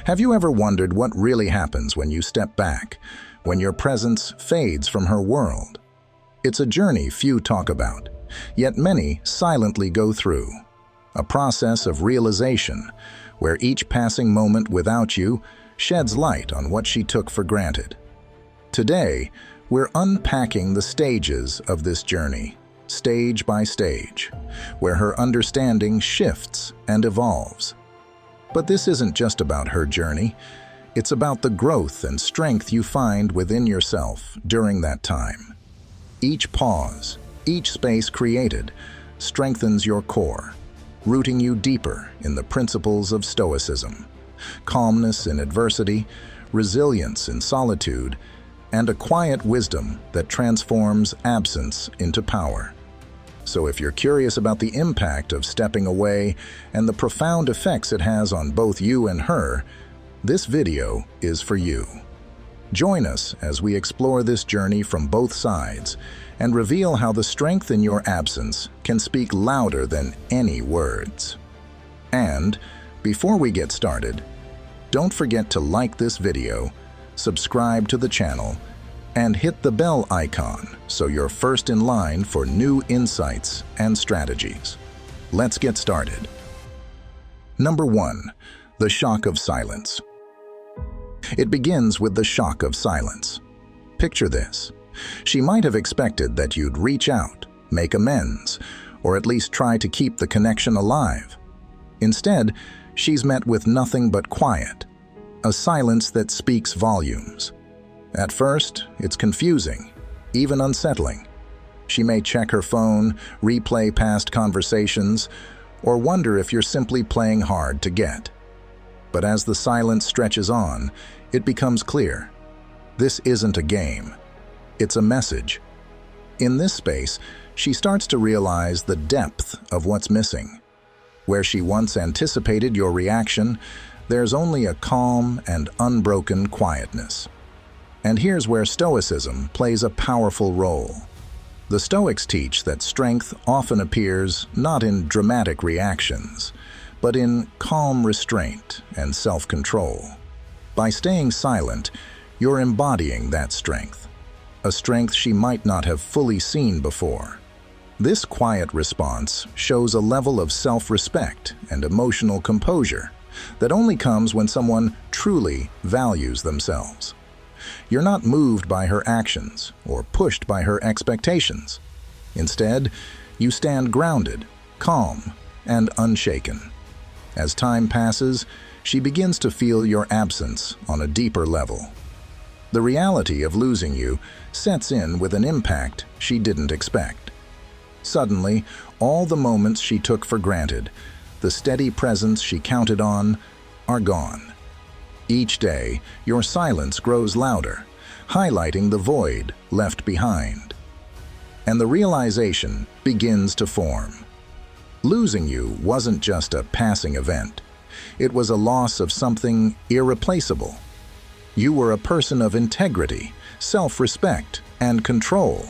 Have you ever wondered what really happens when you step back, when your presence fades from her world? It's a journey few talk about, yet many silently go through. A process of realization, where each passing moment without you sheds light on what she took for granted. Today, we're unpacking the stages of this journey, stage by stage, where her understanding shifts and evolves. But this isn't just about her journey. It's about the growth and strength you find within yourself during that time. Each pause, each space created, strengthens your core, rooting you deeper in the principles of Stoicism, calmness in adversity, resilience in solitude, and a quiet wisdom that transforms absence into power. So if you're curious about the impact of stepping away and the profound effects it has on both you and her, this video is for you. Join us as we explore this journey from both sides and reveal how the strength in your absence can speak louder than any words. And before we get started, don't forget to like this video, subscribe to the channel, and hit the bell icon so you're first in line for new insights and strategies. Let's get started. Number 1. The shock of silence. It begins with the shock of silence. Picture this. She might have expected that you'd reach out, make amends, or at least try to keep the connection alive. Instead, she's met with nothing but quiet, a silence that speaks volumes. At first, it's confusing, even unsettling. She may check her phone, replay past conversations, or wonder if you're simply playing hard to get. But as the silence stretches on, it becomes clear. This isn't a game. It's a message. In this space, she starts to realize the depth of what's missing. Where she once anticipated your reaction, there's only a calm and unbroken quietness. And here's where Stoicism plays a powerful role. The Stoics teach that strength often appears not in dramatic reactions, but in calm restraint and self-control. By staying silent, you're embodying that strength, a strength she might not have fully seen before. This quiet response shows a level of self-respect and emotional composure that only comes when someone truly values themselves. You're not moved by her actions or pushed by her expectations. Instead, you stand grounded, calm, and unshaken. As time passes, she begins to feel your absence on a deeper level. The reality of losing you sets in with an impact she didn't expect. Suddenly, all the moments she took for granted, the steady presence she counted on, are gone. Each day, your silence grows louder, highlighting the void left behind. And the realization begins to form. Losing you wasn't just a passing event. It was a loss of something irreplaceable. You were a person of integrity, self-respect, and control,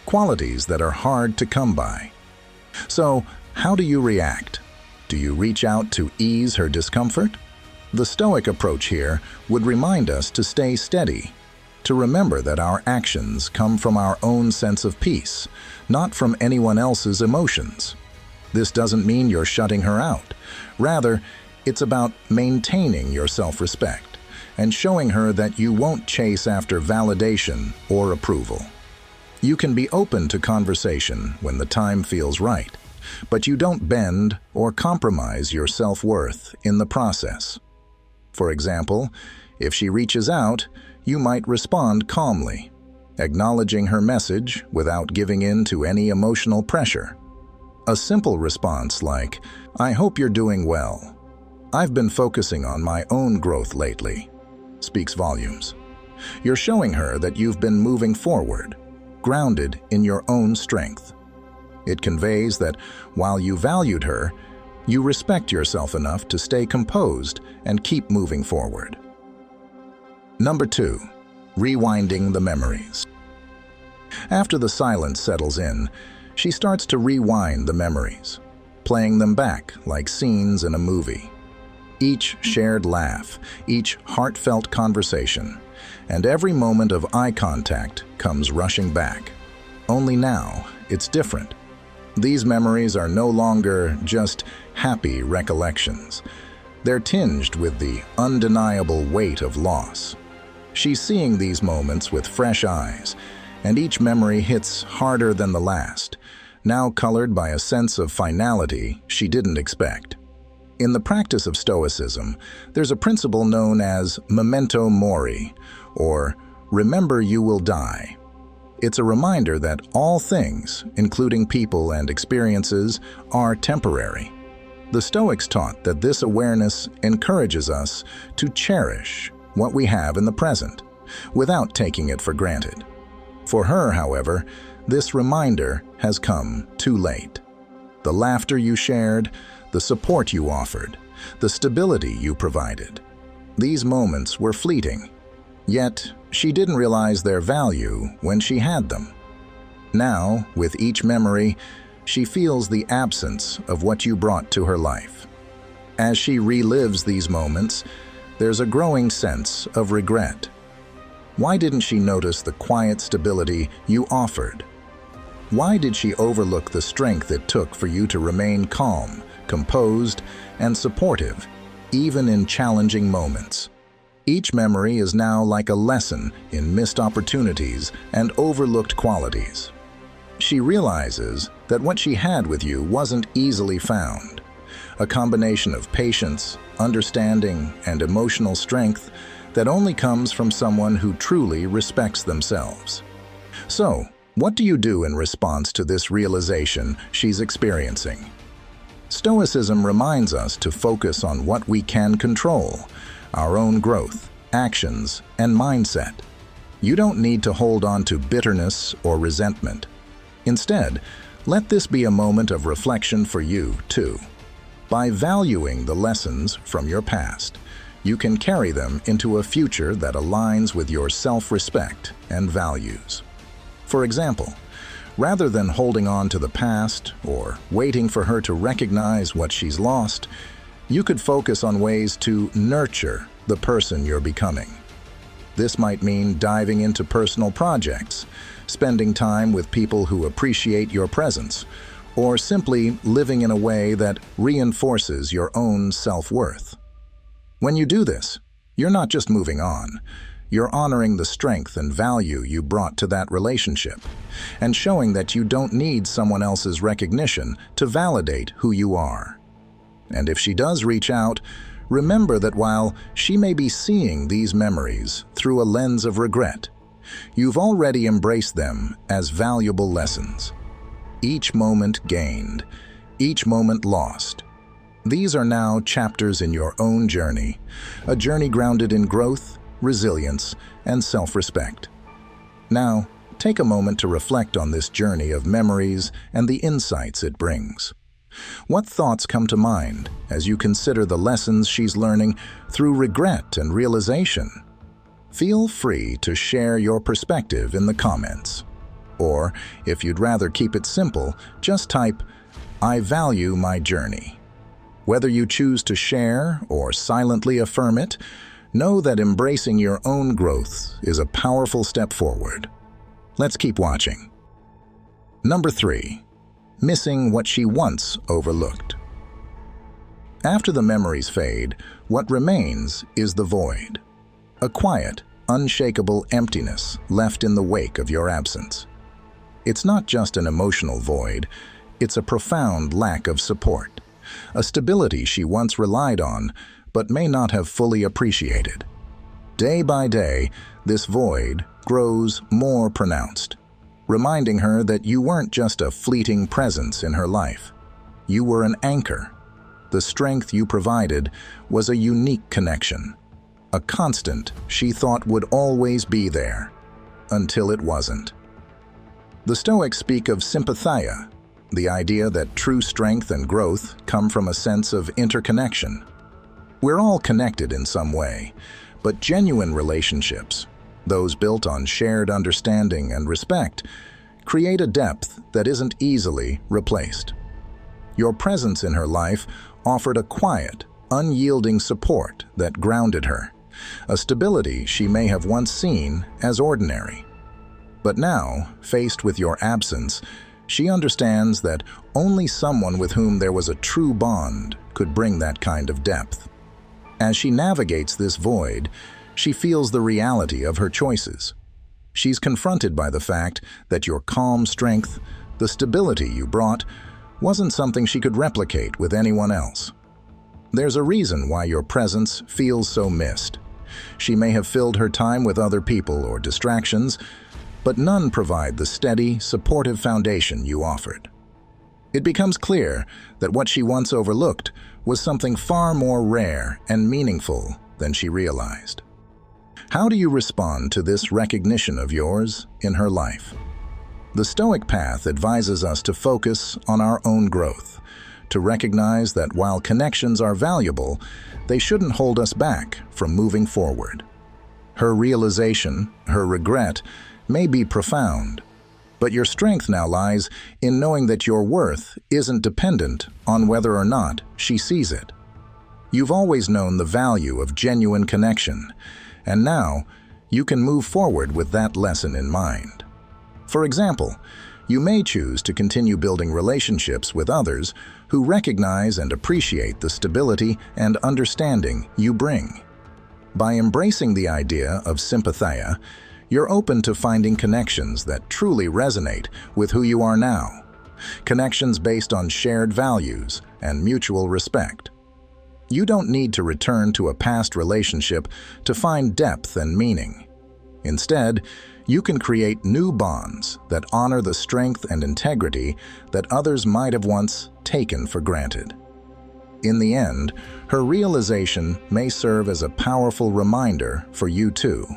qualities that are hard to come by. So, how do you react? Do you reach out to ease her discomfort? The Stoic approach here would remind us to stay steady, to remember that our actions come from our own sense of peace, not from anyone else's emotions. This doesn't mean you're shutting her out. Rather, it's about maintaining your self-respect and showing her that you won't chase after validation or approval. You can be open to conversation when the time feels right, but you don't bend or compromise your self-worth in the process. For example, if she reaches out, you might respond calmly, acknowledging her message without giving in to any emotional pressure. A simple response like, "I hope you're doing well. I've been focusing on my own growth lately," speaks volumes. You're showing her that you've been moving forward, grounded in your own strength. It conveys that while you valued her, you respect yourself enough to stay composed and keep moving forward. Number 2. Rewinding the memories. After the silence settles in, she starts to rewind the memories, playing them back like scenes in a movie. Each shared laugh, each heartfelt conversation, and every moment of eye contact comes rushing back. Only now, it's different. These memories are no longer just happy recollections. They're tinged with the undeniable weight of loss. She's seeing these moments with fresh eyes, and each memory hits harder than the last, now colored by a sense of finality she didn't expect. In the practice of Stoicism, there's a principle known as memento mori, or remember you will die. It's a reminder that all things, including people and experiences, are temporary. The Stoics taught that this awareness encourages us to cherish what we have in the present, without taking it for granted. For her, however, this reminder has come too late. The laughter you shared, the support you offered, the stability you provided. These moments were fleeting, yet she didn't realize their value when she had them. Now, with each memory, she feels the absence of what you brought to her life. As she relives these moments, there's a growing sense of regret. Why didn't she notice the quiet stability you offered? Why did she overlook the strength it took for you to remain calm, composed, and supportive, even in challenging moments? Each memory is now like a lesson in missed opportunities and overlooked qualities. She realizes that what she had with you wasn't easily found. A combination of patience, understanding, and emotional strength that only comes from someone who truly respects themselves. So, what do you do in response to this realization she's experiencing? Stoicism reminds us to focus on what we can control, our own growth, actions, and mindset. You don't need to hold on to bitterness or resentment. Instead, let this be a moment of reflection for you, too. By valuing the lessons from your past, you can carry them into a future that aligns with your self-respect and values. For example, rather than holding on to the past or waiting for her to recognize what she's lost, you could focus on ways to nurture the person you're becoming. This might mean diving into personal projects, spending time with people who appreciate your presence, or simply living in a way that reinforces your own self-worth. When you do this, you're not just moving on. You're honoring the strength and value you brought to that relationship, and showing that you don't need someone else's recognition to validate who you are. And if she does reach out, remember that while she may be seeing these memories through a lens of regret, you've already embraced them as valuable lessons. Each moment gained, each moment lost. These are now chapters in your own journey, a journey grounded in growth, resilience, and self-respect. Now, take a moment to reflect on this journey of memories and the insights it brings. What thoughts come to mind as you consider the lessons she's learning through regret and realization? Feel free to share your perspective in the comments. Or, if you'd rather keep it simple, just type, "I value my journey." Whether you choose to share or silently affirm it, know that embracing your own growth is a powerful step forward. Let's keep watching. Number 3. Missing what she once overlooked. After the memories fade, what remains is the void. A quiet, unshakable emptiness left in the wake of your absence. It's not just an emotional void, it's a profound lack of support, a stability she once relied on but may not have fully appreciated. Day by day, this void grows more pronounced, reminding her that you weren't just a fleeting presence in her life. You were an anchor. The strength you provided was a unique connection, a constant she thought would always be there, until it wasn't. The Stoics speak of sympatheia, the idea that true strength and growth come from a sense of interconnection. We're all connected in some way, but genuine relationships, those built on shared understanding and respect, create a depth that isn't easily replaced. Your presence in her life offered a quiet unyielding support that grounded her, a stability she may have once seen as ordinary. But now, faced with your absence, she understands that only someone with whom there was a true bond could bring that kind of depth. As she navigates this void, she feels the reality of her choices. She's confronted by the fact that your calm strength, the stability you brought, wasn't something she could replicate with anyone else. There's a reason why your presence feels so missed. She may have filled her time with other people or distractions, but none provide the steady, supportive foundation you offered. It becomes clear that what she once overlooked was something far more rare and meaningful than she realized. How do you respond to this recognition of yours in her life? The Stoic path advises us to focus on our own growth, to recognize that while connections are valuable, they shouldn't hold us back from moving forward. Her realization, her regret, may be profound, but your strength now lies in knowing that your worth isn't dependent on whether or not she sees it. You've always known the value of genuine connection, and now you can move forward with that lesson in mind. For example, you may choose to continue building relationships with others who recognize and appreciate the stability and understanding you bring. By embracing the idea of sympathia, you're open to finding connections that truly resonate with who you are now. Connections based on shared values and mutual respect. You don't need to return to a past relationship to find depth and meaning. Instead, you can create new bonds that honor the strength and integrity that others might have once taken for granted. In the end, her realization may serve as a powerful reminder for you too.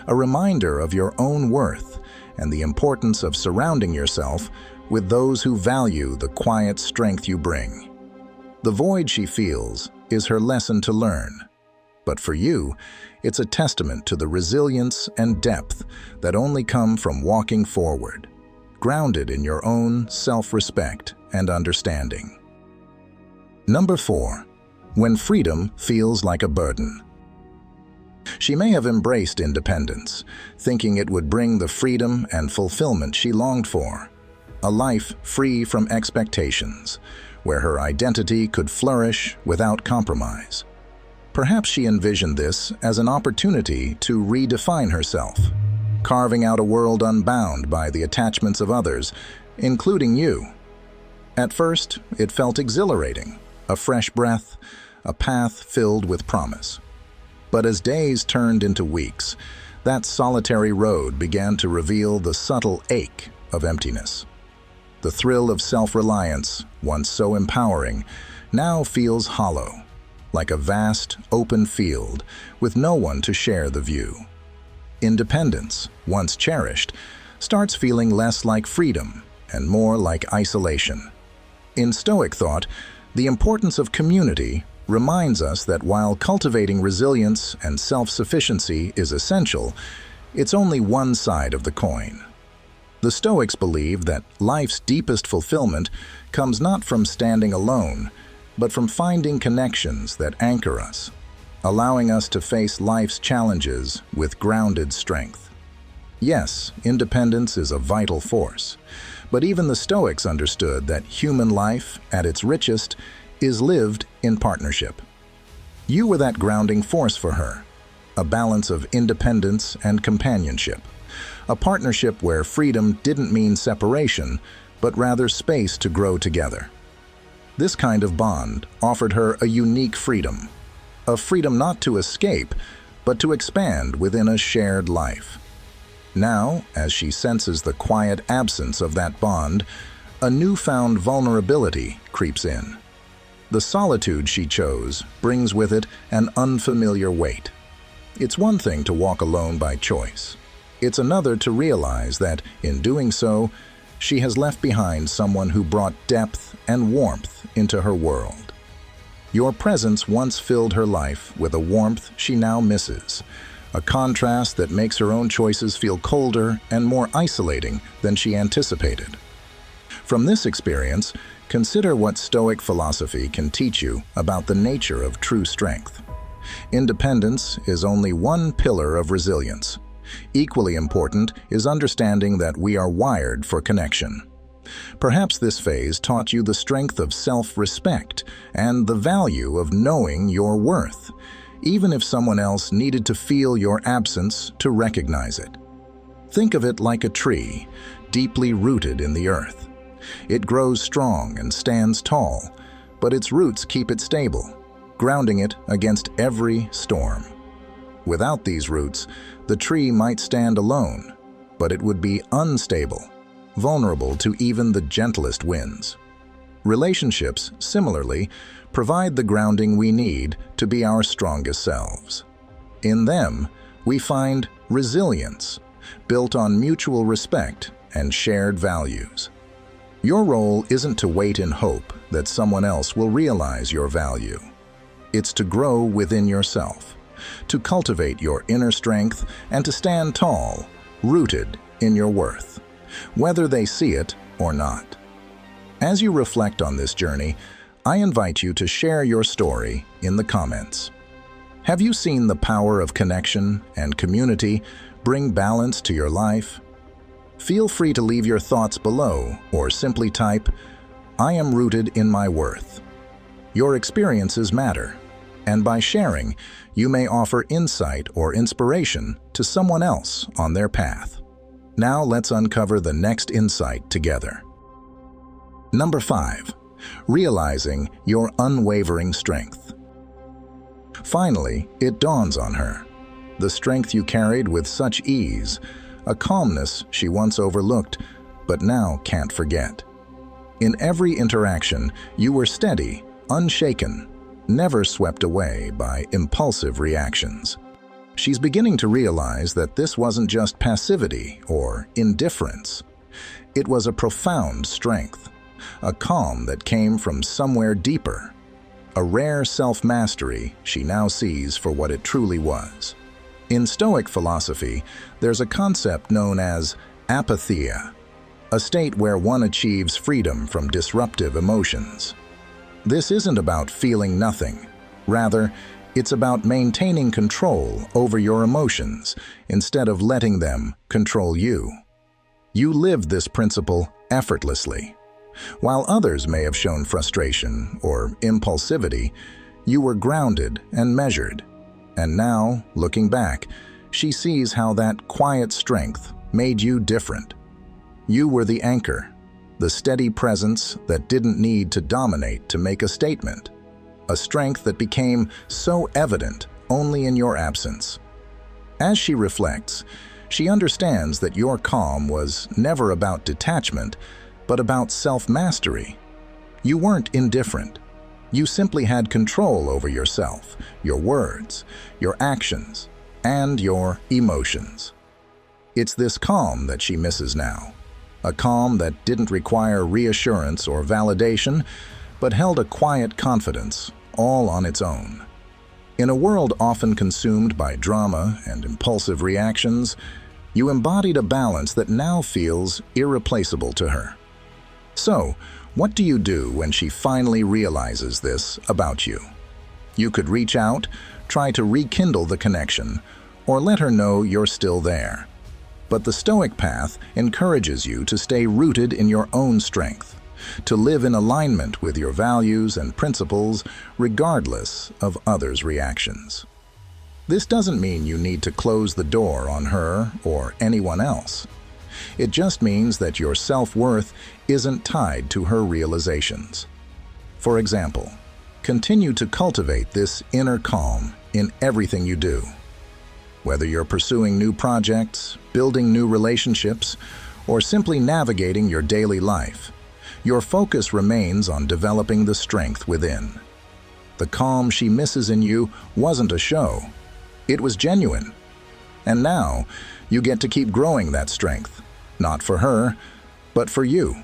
A reminder of your own worth and the importance of surrounding yourself with those who value the quiet strength you bring. The void she feels is her lesson to learn, but for you, it's a testament to the resilience and depth that only come from walking forward, grounded in your own self-respect and understanding. Number 4. When freedom feels like a burden. She may have embraced independence, thinking it would bring the freedom and fulfillment she longed for, a life free from expectations, where her identity could flourish without compromise. Perhaps she envisioned this as an opportunity to redefine herself, carving out a world unbound by the attachments of others, including you. At first, it felt exhilarating, a fresh breath, a path filled with promise. But as days turned into weeks, that solitary road began to reveal the subtle ache of emptiness. The thrill of self-reliance, once so empowering, now feels hollow, like a vast, open field with no one to share the view. Independence, once cherished, starts feeling less like freedom and more like isolation. In Stoic thought, the importance of community reminds us that while cultivating resilience and self-sufficiency is essential, it's only one side of the coin. The Stoics believe that life's deepest fulfillment comes not from standing alone, but from finding connections that anchor us, allowing us to face life's challenges with grounded strength. Yes, independence is a vital force, but even the Stoics understood that human life, at its richest, is lived in partnership. You were that grounding force for her, a balance of independence and companionship, a partnership where freedom didn't mean separation, but rather space to grow together. This kind of bond offered her a unique freedom, a freedom not to escape, but to expand within a shared life. Now, as she senses the quiet absence of that bond, a newfound vulnerability creeps in. The solitude she chose brings with it an unfamiliar weight. It's one thing to walk alone by choice. It's another to realize that, in doing so, she has left behind someone who brought depth and warmth into her world. Your presence once filled her life with a warmth she now misses, a contrast that makes her own choices feel colder and more isolating than she anticipated. From this experience, Consider what Stoic philosophy can teach you about the nature of true strength. Independence is only one pillar of resilience. Equally important is understanding that we are wired for connection. Perhaps this phase taught you the strength of self-respect and the value of knowing your worth, even if someone else needed to feel your absence to recognize it. Think of it like a tree, deeply rooted in the earth. It grows strong and stands tall, but its roots keep it stable, grounding it against every storm. Without these roots, the tree might stand alone, but it would be unstable, vulnerable to even the gentlest winds. Relationships, similarly, provide the grounding we need to be our strongest selves. In them, we find resilience, built on mutual respect and shared values. Your role isn't to wait in hope that someone else will realize your value. It's to grow within yourself, to cultivate your inner strength, and to stand tall, rooted in your worth, whether they see it or not. As you reflect on this journey, I invite you to share your story in the comments. Have you seen the power of connection and community bring balance to your life? Feel free to leave your thoughts below or simply type, "I am rooted in my worth." Your experiences matter, and by sharing, you may offer insight or inspiration to someone else on their path. Now let's uncover the next insight together. Number 5. Realizing your unwavering strength. Finally, it dawns on her. The strength you carried with such ease, a calmness she once overlooked, but now can't forget. In every interaction, you were steady, unshaken, never swept away by impulsive reactions. She's beginning to realize that this wasn't just passivity or indifference. It was a profound strength, a calm that came from somewhere deeper, a rare self-mastery she now sees for what it truly was. In Stoic philosophy, there's a concept known as apatheia, a state where one achieves freedom from disruptive emotions. This isn't about feeling nothing. Rather, it's about maintaining control over your emotions instead of letting them control you. You lived this principle effortlessly. While others may have shown frustration or impulsivity, you were grounded and measured. And now, looking back, she sees how that quiet strength made you different. You were the anchor, the steady presence that didn't need to dominate to make a statement, a strength that became so evident only in your absence. As she reflects, she understands that your calm was never about detachment, but about self-mastery. You weren't indifferent. You simply had control over yourself, your words, your actions, and your emotions. It's this calm that she misses now, a calm that didn't require reassurance or validation, but held a quiet confidence, all on its own. In a world often consumed by drama and impulsive reactions, you embodied a balance that now feels irreplaceable to her. So, what do you do when she finally realizes this about you? You could reach out, try to rekindle the connection, or let her know you're still there. But the Stoic path encourages you to stay rooted in your own strength, to live in alignment with your values and principles regardless of others' reactions. This doesn't mean you need to close the door on her or anyone else. It just means that your self-worth isn't tied to her realizations. For example, continue to cultivate this inner calm in everything you do. Whether you're pursuing new projects, building new relationships, or simply navigating your daily life, your focus remains on developing the strength within. The calm she misses in you wasn't a show. It was genuine. And now, you get to keep growing that strength, not for her, but for you.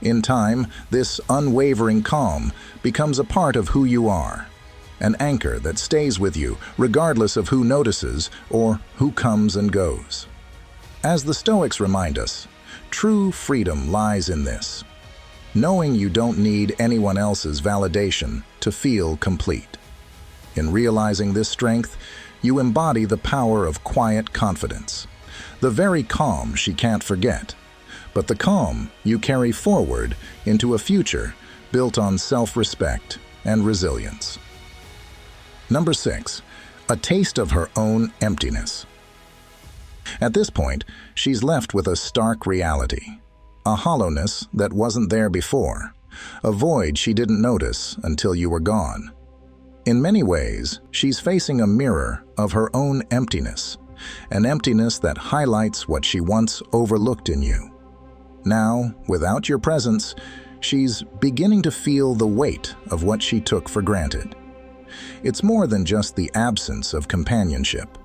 In time, this unwavering calm becomes a part of who you are, an anchor that stays with you regardless of who notices or who comes and goes. As the Stoics remind us, true freedom lies in this: knowing you don't need anyone else's validation to feel complete. In realizing this strength, you embody the power of quiet confidence, the very calm she can't forget, but the calm you carry forward into a future built on self-respect and resilience. Number 6, a taste of her own emptiness. At this point, she's left with a stark reality, a hollowness that wasn't there before, a void she didn't notice until you were gone. In many ways, she's facing a mirror of her own emptiness, an emptiness that highlights what she once overlooked in you. Now, without your presence, she's beginning to feel the weight of what she took for granted. It's more than just the absence of companionship.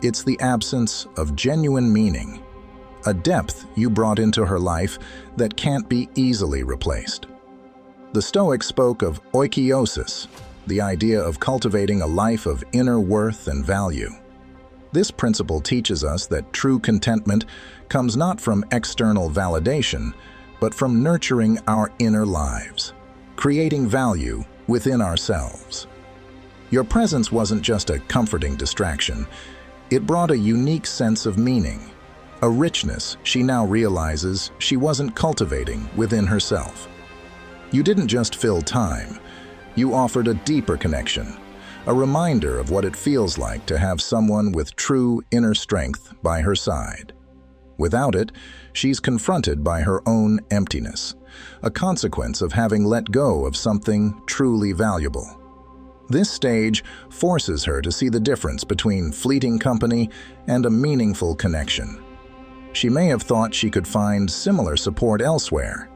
It's the absence of genuine meaning, a depth you brought into her life that can't be easily replaced. The Stoics spoke of oikeiosis, the idea of cultivating a life of inner worth and value. This principle teaches us that true contentment comes not from external validation, but from nurturing our inner lives, creating value within ourselves. Your presence wasn't just a comforting distraction. It brought a unique sense of meaning, a richness she now realizes she wasn't cultivating within herself. You didn't just fill time. You offered a deeper connection, a reminder of what it feels like to have someone with true inner strength by her side. Without it, she's confronted by her own emptiness, a consequence of having let go of something truly valuable. This stage forces her to see the difference between fleeting company and a meaningful connection. She may have thought she could find similar support elsewhere,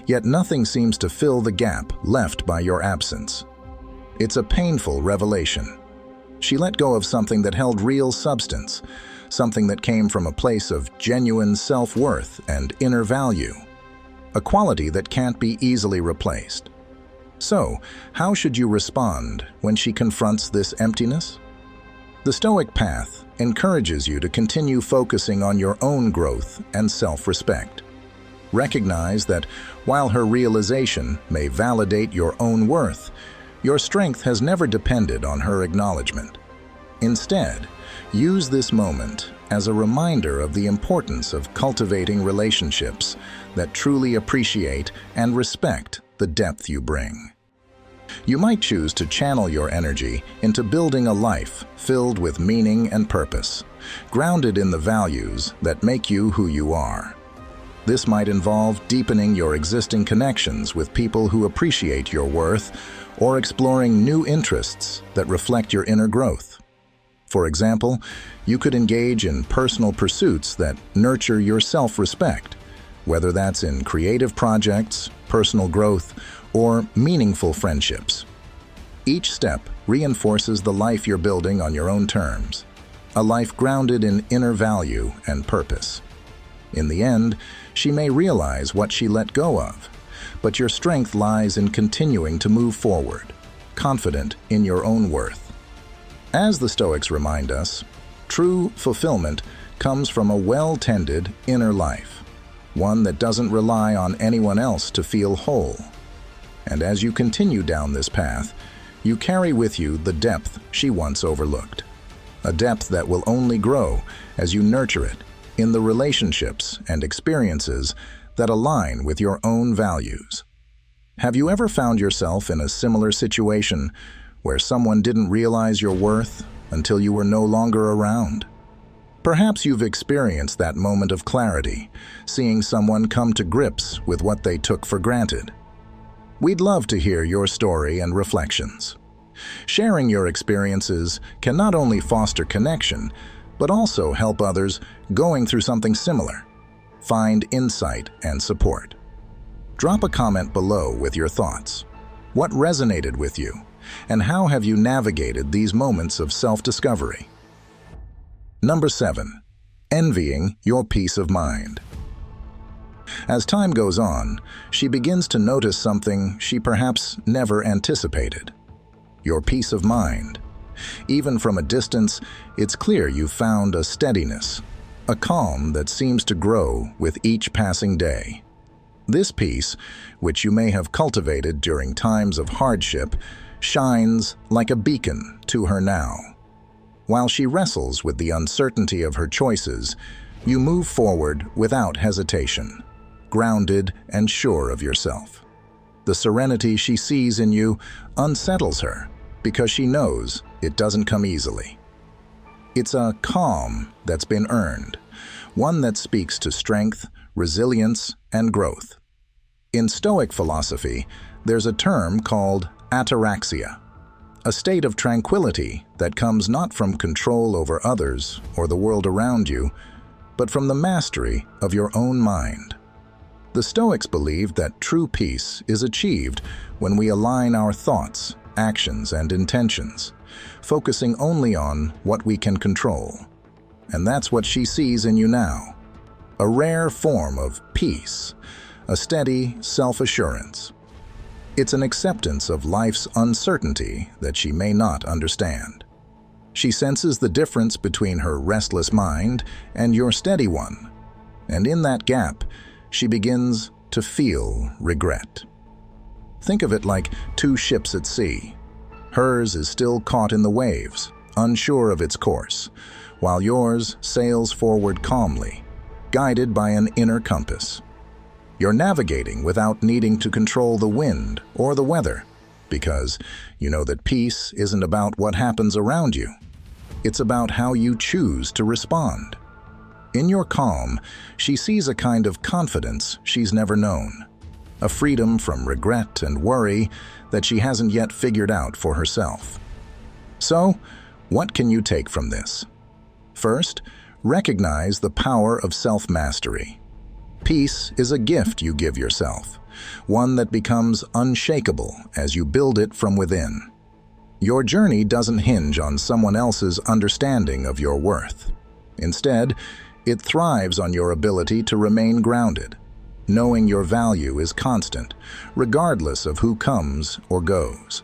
yet nothing seems to fill the gap left by your absence. It's a painful revelation. She let go of something that held real substance, something that came from a place of genuine self-worth and inner value, a quality that can't be easily replaced. So, how should you respond when she confronts this emptiness? The Stoic path encourages you to continue focusing on your own growth and self-respect. Recognize that while her realization may validate your own worth, your strength has never depended on her acknowledgement. Instead, use this moment as a reminder of the importance of cultivating relationships that truly appreciate and respect the depth you bring. You might choose to channel your energy into building a life filled with meaning and purpose, grounded in the values that make you who you are. This might involve deepening your existing connections with people who appreciate your worth or exploring new interests that reflect your inner growth. For example, you could engage in personal pursuits that nurture your self-respect, whether that's in creative projects, personal growth, or meaningful friendships. Each step reinforces the life you're building on your own terms, a life grounded in inner value and purpose. In the end, she may realize what she let go of, but your strength lies in continuing to move forward, confident in your own worth. As the Stoics remind us, true fulfillment comes from a well-tended inner life, one that doesn't rely on anyone else to feel whole. And as you continue down this path, you carry with you the depth she once overlooked, a depth that will only grow as you nurture it in the relationships and experiences that align with your own values. Have you ever found yourself in a similar situation where someone didn't realize your worth until you were no longer around? Perhaps you've experienced that moment of clarity, seeing someone come to grips with what they took for granted. We'd love to hear your story and reflections. Sharing your experiences can not only foster connection, but also help others going through something similar find insight and support. Drop a comment below with your thoughts. What resonated with you, and how have you navigated these moments of self-discovery? Number 7. Envying your peace of mind. As time goes on, she begins to notice something she perhaps never anticipated: your peace of mind. Even from a distance, it's clear you've found a steadiness, a calm that seems to grow with each passing day. This peace, which you may have cultivated during times of hardship, shines like a beacon to her now. While she wrestles with the uncertainty of her choices, you move forward without hesitation, grounded and sure of yourself. The serenity she sees in you unsettles her because she knows it doesn't come easily. It's a calm that's been earned, one that speaks to strength, resilience, and growth. In Stoic philosophy, there's a term called ataraxia, a state of tranquility that comes not from control over others or the world around you, but from the mastery of your own mind. The Stoics believed that true peace is achieved when we align our thoughts, actions, and intentions, focusing only on what we can control. And that's what she sees in you now. A rare form of peace, a steady self-assurance. It's an acceptance of life's uncertainty that she may not understand. She senses the difference between her restless mind and your steady one, and in that gap, she begins to feel regret. Think of it like two ships at sea. Hers is still caught in the waves, unsure of its course, while yours sails forward calmly, guided by an inner compass. You're navigating without needing to control the wind or the weather, because you know that peace isn't about what happens around you. It's about how you choose to respond. In your calm, she sees a kind of confidence she's never known, a freedom from regret and worry that she hasn't yet figured out for herself. So, what can you take from this? First, recognize the power of self-mastery. Peace is a gift you give yourself, one that becomes unshakable as you build it from within. Your journey doesn't hinge on someone else's understanding of your worth. Instead, it thrives on your ability to remain grounded, knowing your value is constant, regardless of who comes or goes.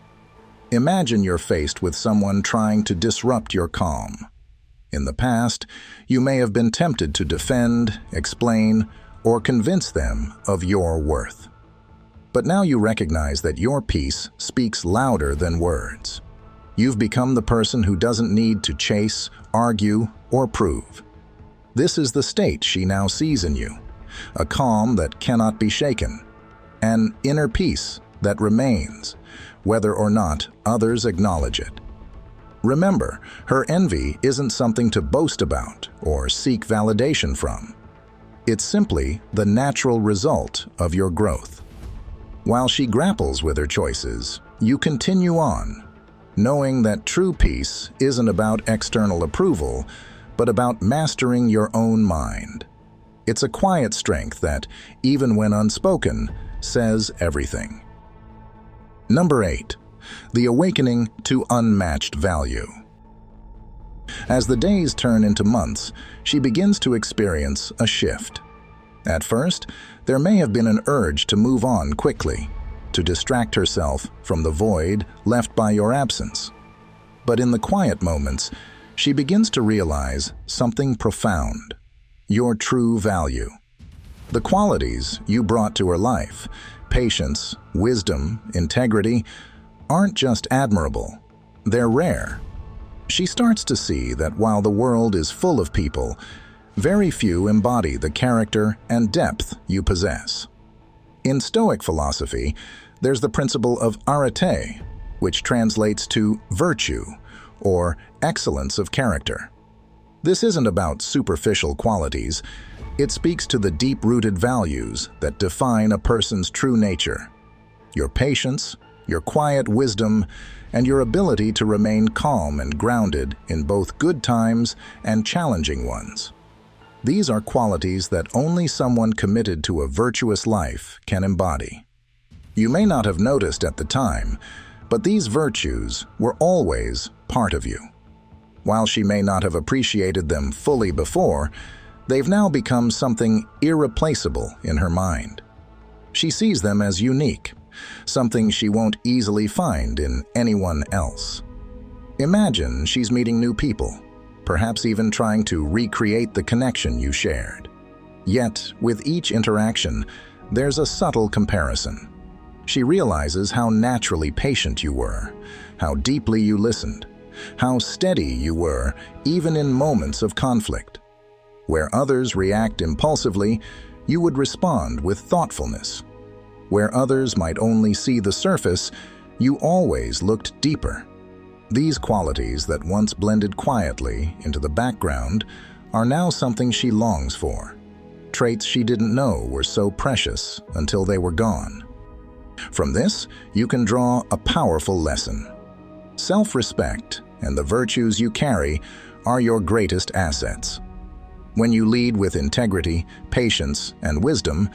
Imagine you're faced with someone trying to disrupt your calm. In the past, you may have been tempted to defend, explain, or convince them of your worth. But now you recognize that your peace speaks louder than words. You've become the person who doesn't need to chase, argue, or prove. This is the state she now sees in you, a calm that cannot be shaken, an inner peace that remains, whether or not others acknowledge it. Remember, her envy isn't something to boast about or seek validation from. It's simply the natural result of your growth. While she grapples with her choices, you continue on, knowing that true peace isn't about external approval, but about mastering your own mind. It's a quiet strength that, even when unspoken, says everything. Number 8. The awakening to unmatched value. As the days turn into months, she begins to experience a shift. At first, there may have been an urge to move on quickly, to distract herself from the void left by your absence. But in the quiet moments, she begins to realize something profound: your true value. The qualities you brought to her life, patience, wisdom, integrity, aren't just admirable, they're rare. She starts to see that while the world is full of people, very few embody the character and depth you possess. In Stoic philosophy, there's the principle of arete, which translates to virtue, or excellence of character. This isn't about superficial qualities. It speaks to the deep-rooted values that define a person's true nature: your patience, your quiet wisdom, and your ability to remain calm and grounded in both good times and challenging ones. These are qualities that only someone committed to a virtuous life can embody. You may not have noticed at the time, but these virtues were always part of you. While she may not have appreciated them fully before, they've now become something irreplaceable in her mind. She sees them as unique, something she won't easily find in anyone else. Imagine she's meeting new people, perhaps even trying to recreate the connection you shared. Yet, with each interaction, there's a subtle comparison. She realizes how naturally patient you were, how deeply you listened, how steady you were even in moments of conflict. Where others react impulsively, you would respond with thoughtfulness. Where others might only see the surface, you always looked deeper. These qualities that once blended quietly into the background are now something she longs for. Traits she didn't know were so precious until they were gone. From this, you can draw a powerful lesson. Self-respect and the virtues you carry are your greatest assets. When you lead with integrity, patience, and wisdom,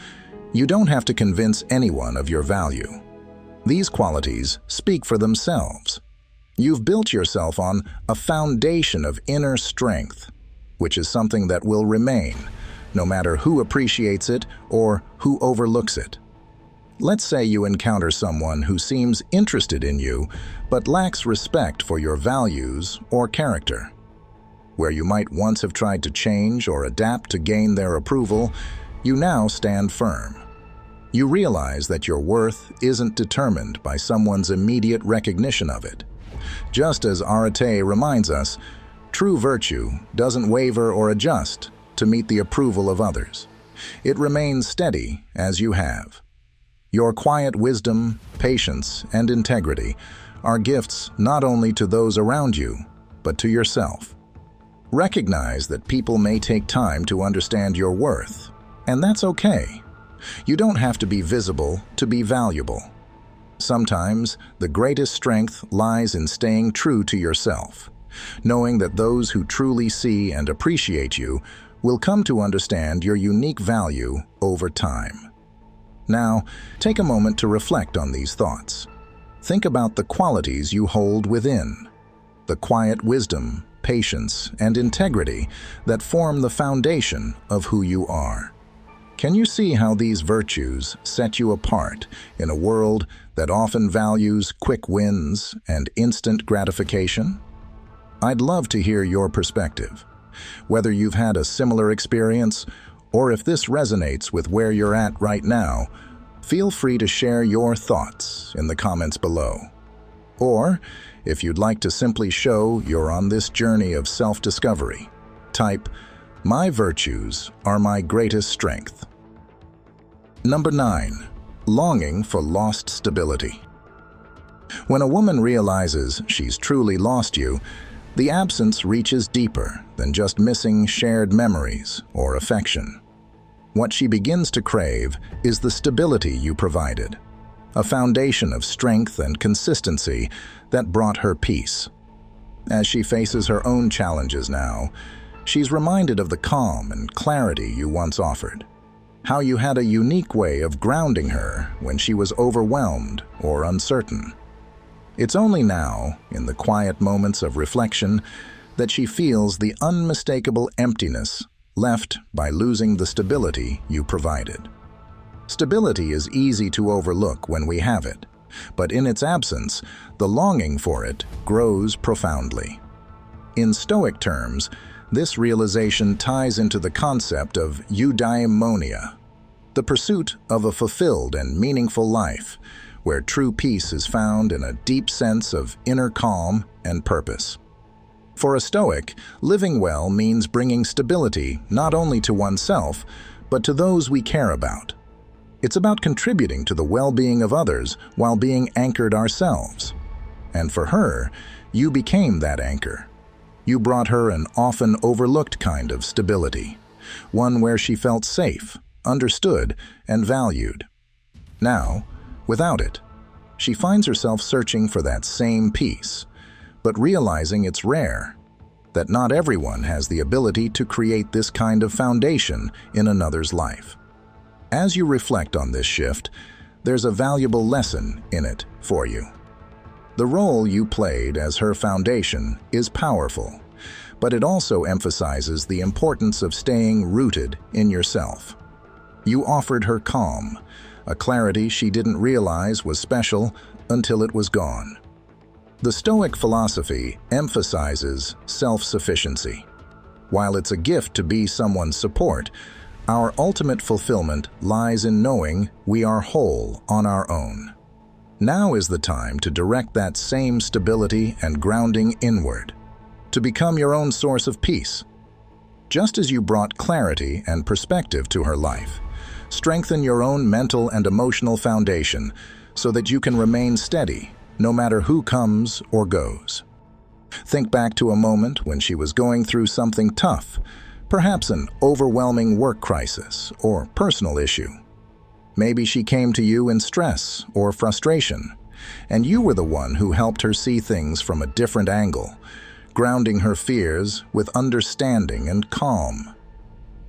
you don't have to convince anyone of your value. These qualities speak for themselves. You've built yourself on a foundation of inner strength, which is something that will remain, no matter who appreciates it or who overlooks it. Let's say you encounter someone who seems interested in you, but lacks respect for your values or character. Where you might once have tried to change or adapt to gain their approval, you now stand firm. You realize that your worth isn't determined by someone's immediate recognition of it. Just as Arete reminds us, true virtue doesn't waver or adjust to meet the approval of others. It remains steady as you have. Your quiet wisdom, patience, and integrity are gifts not only to those around you, but to yourself. Recognize that people may take time to understand your worth, and that's okay. You don't have to be visible to be valuable. Sometimes, the greatest strength lies in staying true to yourself, knowing that those who truly see and appreciate you will come to understand your unique value over time. Now, take a moment to reflect on these thoughts. Think about the qualities you hold within, the quiet wisdom, patience, and integrity that form the foundation of who you are. Can you see how these virtues set you apart in a world that often values quick wins and instant gratification? I'd love to hear your perspective, whether you've had a similar experience or if this resonates with where you're at right now. Feel free to share your thoughts in the comments below. Or, if you'd like to simply show you're on this journey of self-discovery, type, "My virtues are my greatest strength." Number 9. Longing for lost stability. When a woman realizes she's truly lost you, the absence reaches deeper than just missing shared memories or affection. What she begins to crave is the stability you provided, a foundation of strength and consistency that brought her peace. As she faces her own challenges now, she's reminded of the calm and clarity you once offered, how you had a unique way of grounding her when she was overwhelmed or uncertain. It's only now, in the quiet moments of reflection, that she feels the unmistakable emptiness left by losing the stability you provided. Stability is easy to overlook when we have it, but in its absence, the longing for it grows profoundly. In Stoic terms, this realization ties into the concept of eudaimonia, the pursuit of a fulfilled and meaningful life, where true peace is found in a deep sense of inner calm and purpose. For a Stoic, living well means bringing stability not only to oneself, but to those we care about. It's about contributing to the well-being of others while being anchored ourselves. And for her, you became that anchor. You brought her an often overlooked kind of stability, one where she felt safe, understood, and valued. Now, without it, she finds herself searching for that same peace, but realizing it's rare, that not everyone has the ability to create this kind of foundation in another's life. As you reflect on this shift, there's a valuable lesson in it for you. The role you played as her foundation is powerful, but it also emphasizes the importance of staying rooted in yourself. You offered her calm, a clarity she didn't realize was special until it was gone. The Stoic philosophy emphasizes self-sufficiency. While it's a gift to be someone's support, Our ultimate fulfillment lies in knowing we are whole on our own. Now is the time to direct that same stability and grounding inward, to become your own source of peace. Just as you brought clarity and perspective to her life, strengthen your own mental and emotional foundation so that you can remain steady no matter who comes or goes. Think back to a moment when she was going through something tough, perhaps an overwhelming work crisis or personal issue. Maybe she came to you in stress or frustration, and you were the one who helped her see things from a different angle, grounding her fears with understanding and calm.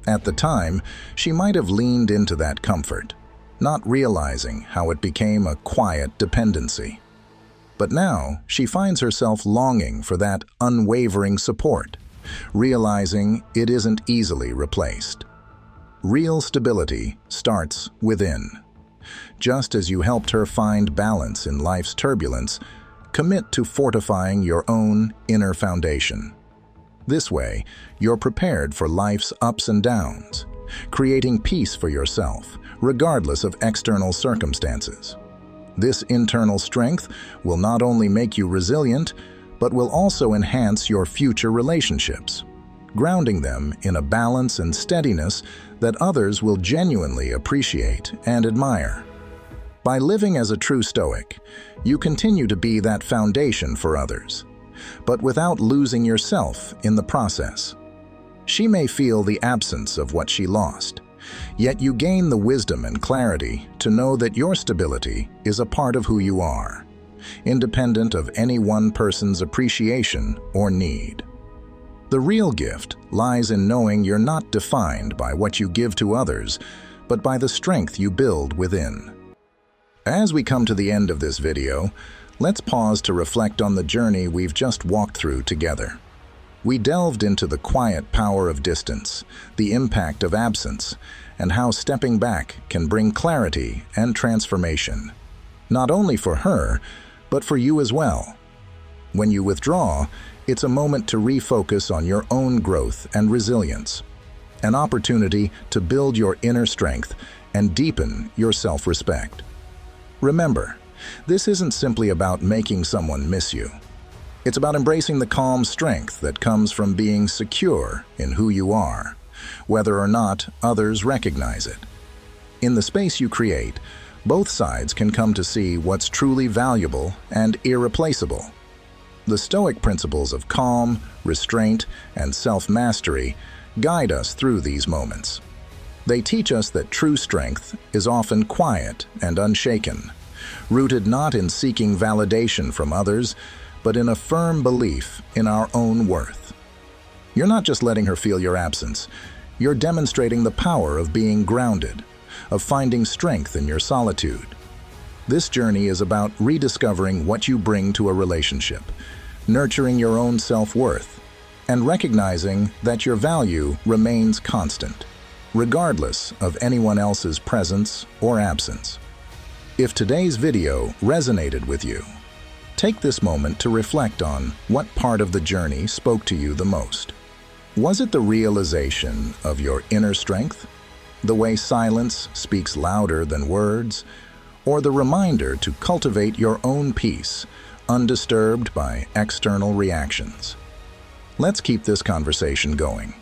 At the time, she might have leaned into that comfort, not realizing how it became a quiet dependency. But now, she finds herself longing for that unwavering support, realizing it isn't easily replaced. Real stability starts within. Just as you helped her find balance in life's turbulence, commit to fortifying your own inner foundation. This way, you're prepared for life's ups and downs, creating peace for yourself, regardless of external circumstances. This internal strength will not only make you resilient, but will also enhance your future relationships, grounding them in a balance and steadiness that others will genuinely appreciate and admire. By living as a true Stoic, you continue to be that foundation for others, but without losing yourself in the process. She may feel the absence of what she lost, yet you gain the wisdom and clarity to know that your stability is a part of who you are, independent of any one person's appreciation or need. The real gift lies in knowing you're not defined by what you give to others, but by the strength you build within. As we come to the end of this video, let's pause to reflect on the journey we've just walked through together. We delved into the quiet power of distance, the impact of absence, and how stepping back can bring clarity and transformation, not only for her, but for you as well. When you withdraw, it's a moment to refocus on your own growth and resilience, an opportunity to build your inner strength and deepen your self-respect. Remember, this isn't simply about making someone miss you. It's about embracing the calm strength that comes from being secure in who you are, whether or not others recognize it. In the space you create, both sides can come to see what's truly valuable and irreplaceable. The Stoic principles of calm, restraint, and self-mastery guide us through these moments. They teach us that true strength is often quiet and unshaken, rooted not in seeking validation from others, but in a firm belief in our own worth. You're not just letting her feel your absence, you're demonstrating the power of being grounded, of finding strength in your solitude. This journey is about rediscovering what you bring to a relationship, nurturing your own self-worth, and recognizing that your value remains constant, regardless of anyone else's presence or absence. If today's video resonated with you, take this moment to reflect on what part of the journey spoke to you the most. Was it the realization of your inner strength, the way silence speaks louder than words, or the reminder to cultivate your own peace, undisturbed by external reactions? Let's keep this conversation going.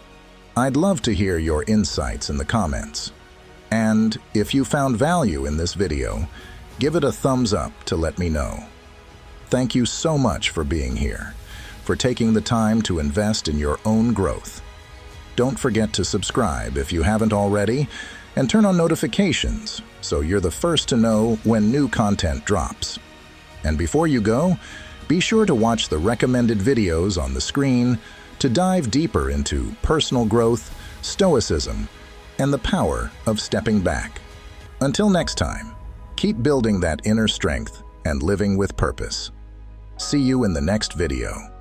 I'd love to hear your insights in the comments. And if you found value in this video, give it a thumbs up to let me know. Thank you so much for being here, for taking the time to invest in your own growth. Don't forget to subscribe if you haven't already, and turn on notifications so you're the first to know when new content drops. And before you go, be sure to watch the recommended videos on the screen to dive deeper into personal growth, Stoicism, and the power of stepping back. Until next time, keep building that inner strength and living with purpose. See you in the next video.